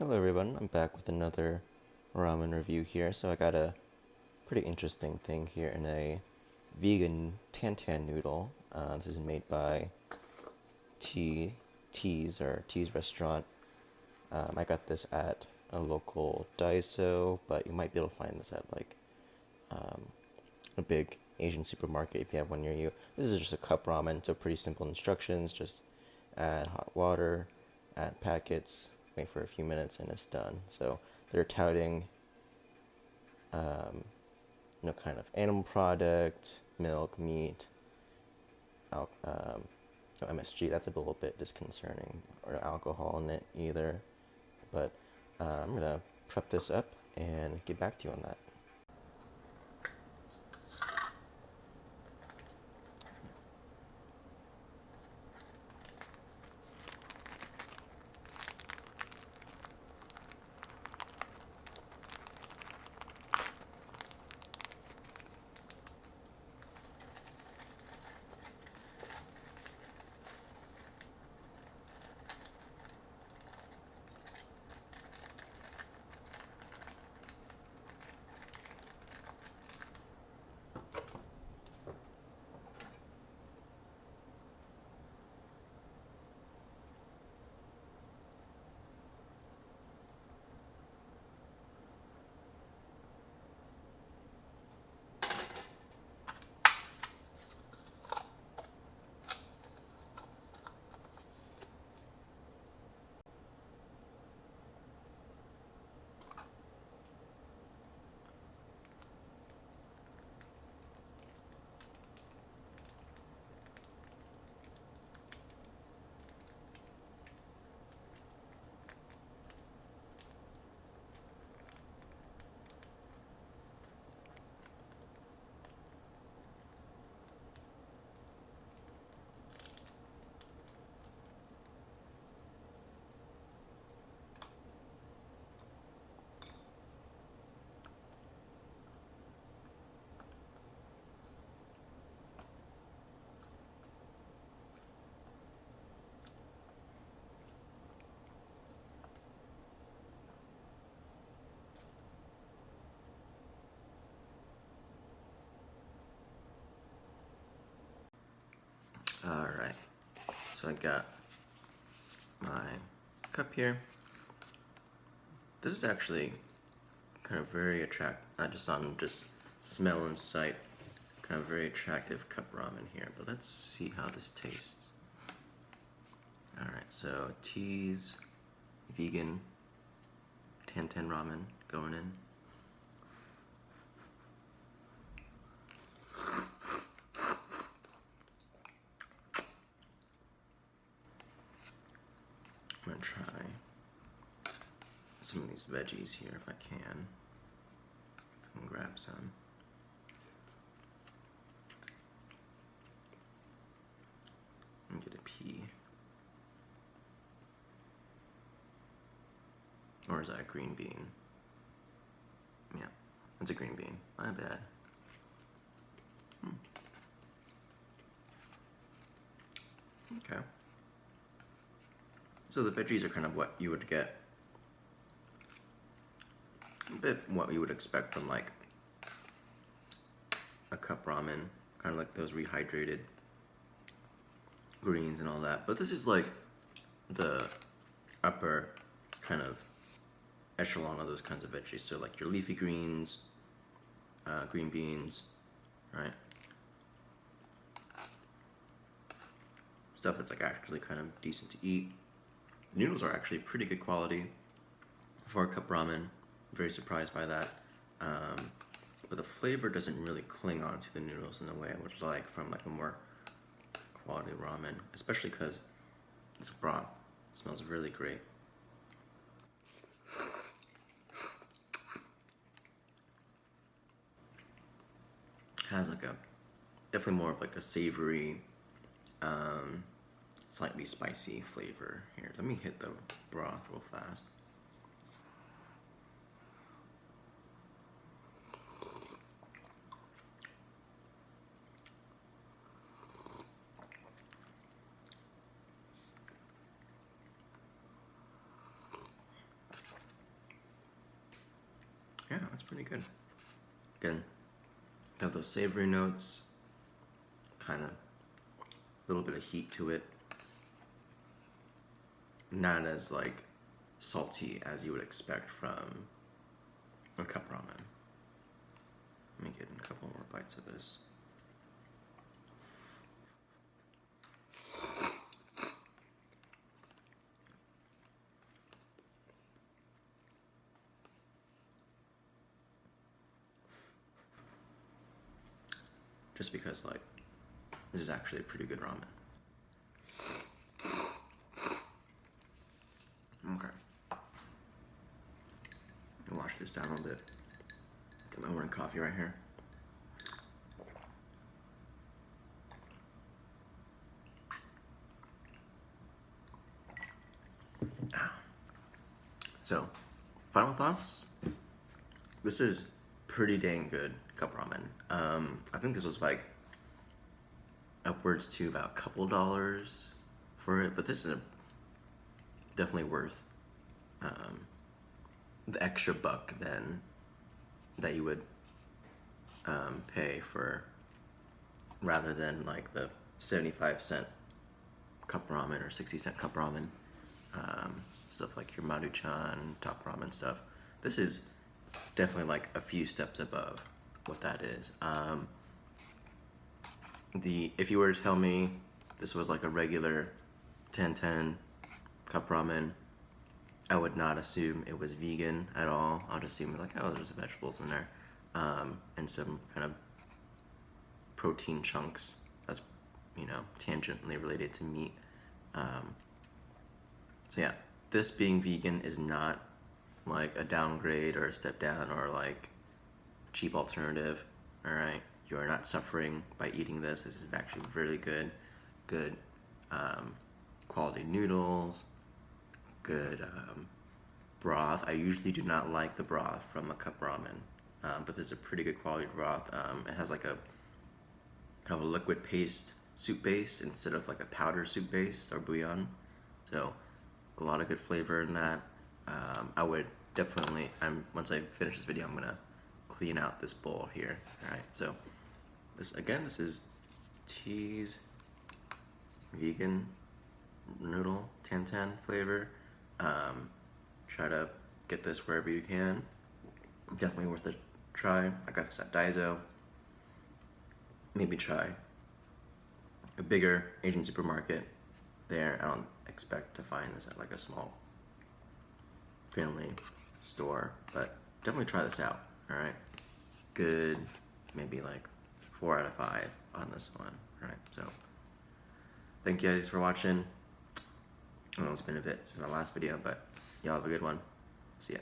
Hello everyone, I'm back with another ramen review here. So I got a pretty interesting thing here in a vegan tan noodle. This is made by Tea's restaurant. I got this at a local Daiso, but you might be able to find this at um, a big Asian supermarket if you have one near you. This is just a cup ramen, so pretty simple instructions. Just add hot water, add packets, wait for a few minutes, and it's done. So they're touting, um, kind of animal product, milk, meat, no MSG. That's a little bit disconcerting, or alcohol in it either. But I'm gonna prep this up and get back to you on that. All right, so I got my cup here. This is actually kind of very attractive, not just on just smell and sight, kind of very attractive cup ramen here. But let's see how this tastes. All right, so Tea's vegan tan ramen going in. I'm gonna try some of these veggies here if I can. And grab some. And get a pea. Or is that a green bean? Yeah, it's a green bean. My bad. Okay. So the veggies are kind of what you would get, a bit what you would expect from like a cup ramen, kind of like those rehydrated greens and all that. But this is like the upper kind of echelon of those kinds of veggies. So like your leafy greens, green beans, right? Stuff that's like actually kind of decent to eat. The noodles are actually pretty good quality for a cup ramen. Very surprised by that. But the flavor doesn't really cling on to the noodles in the way I would like from like a more quality ramen, especially because this broth smells really great. It has like a definitely more of like a savory, um, slightly spicy flavor here. Let me hit the broth real fast. that's pretty good. Again, got those savory notes, kind of a little bit of heat to it. Not as like salty as you would expect from a cup ramen. Let me get a couple more bites of this. Just because like this is actually a pretty good ramen. Okay. I'll wash this down a little bit. Get my morning coffee right here. So, final thoughts. This is pretty dang good cup ramen. I think this was like upwards to about a couple dollars for it, but this is definitely worth the extra buck then that you would pay for, rather than like the 75-cent cup ramen or 60-cent cup ramen, stuff like your Maruchan top ramen stuff. This is definitely like a few steps above what that is. If you were to tell me this was like a regular 10-10 cup ramen, I would not assume it was vegan at all. I'd assume like, oh, there's vegetables in there, and some kind of protein chunks that's, you know, tangentially related to meat. So yeah, this being vegan is not like a downgrade or a step down or like cheap alternative. All right, you are not suffering by eating this. This is actually really good quality noodles, good broth. I usually do not like the broth from a cup ramen, but this is a pretty good quality broth. It has like a kind of a liquid paste soup base instead of like a powder soup base or bouillon. So a lot of good flavor in that. I would definitely, once I finish this video, I'm gonna clean out this bowl here. All right, so this is T's vegan noodle 10-10 flavor. Try to get this wherever you can. Definitely worth a try. I got this at Daiso. Maybe try a bigger Asian supermarket there. I don't expect to find this at like a small family store, but definitely try this out. All right, good, maybe like 4 out of 5 on this one. All right, so thank you guys for watching. I know it's been a bit since my last video, but y'all have a good one. See ya.